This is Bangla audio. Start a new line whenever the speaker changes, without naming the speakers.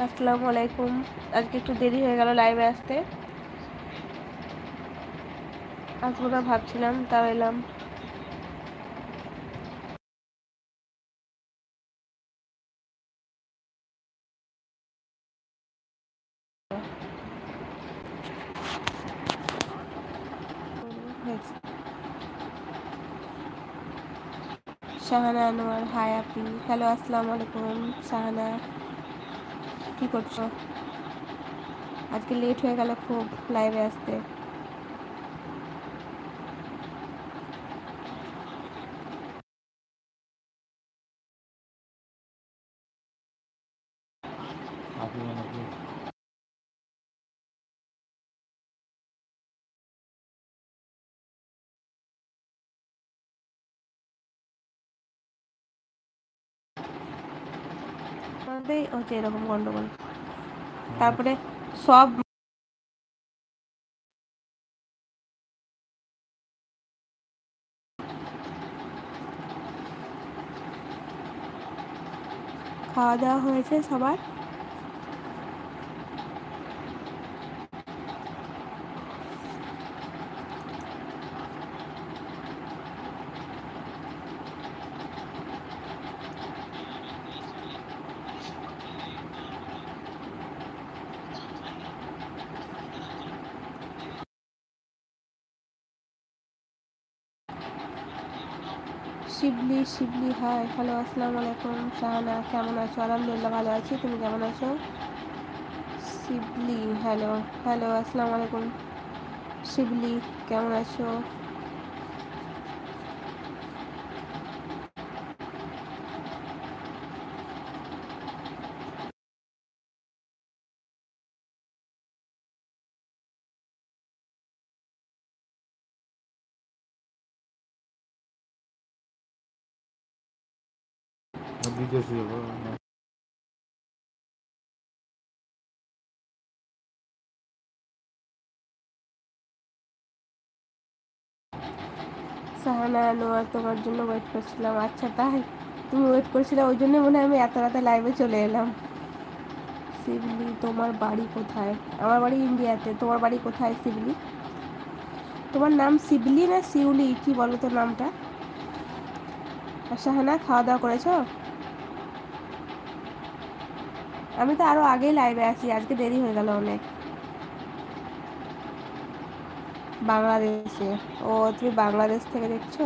আসসালামু আলাইকুম। আজকে একটু দেরি হয়ে গেল লাইভে আসতে। আসবো না ভাবছিলাম, তাও এলাম। শাহানা আনোয়ার, হাই আপি। হ্যালো, আসসালামু আলাইকুম শাহানা, কি করছো? আজকে লেট হয়ে গেল খুব লাইভে আসতে। আমাদের হচ্ছে এরকম গন্ডগোল। তারপরে সব খাওয়া দাওয়া হয়েছে সবার? শিবলি, শিবলি, হাই, হ্যালো, আসসালামু আলাইকুম শাহানা, কেমন আছো? আলহামদুলিল্লাহ ভালো আছি, তুমি কেমন আছো? শিবলি, হ্যালো। হ্যালো, আসসালামু আলাইকুম শিবলি, কেমন আছো? সাহানা আনোয়ার, তোমার জন্য ওয়েট করছিলাম। আচ্ছা তাই, তুমি ওয়েট করছিলে, ওই জন্য মনে হয় আমি এত রাতে লাইভে চলে এলাম। শিবলি, তোমার বাড়ি কোথায়? আমার বাড়ি ইন্ডিয়াতে। তোমার বাড়ি কোথায় শিবলি? তোমার নাম শিবলি না শিউলি, কি বলো তো নামটা? আর শাহানা, খাওয়া দাওয়া করেছো? আমি তো আরো আগেই লাইভে আছি, আজকে দেরি হয়ে গেল অনেক। বাংলাদেশে? ও, তুমি বাংলাদেশ থেকে দেখছো?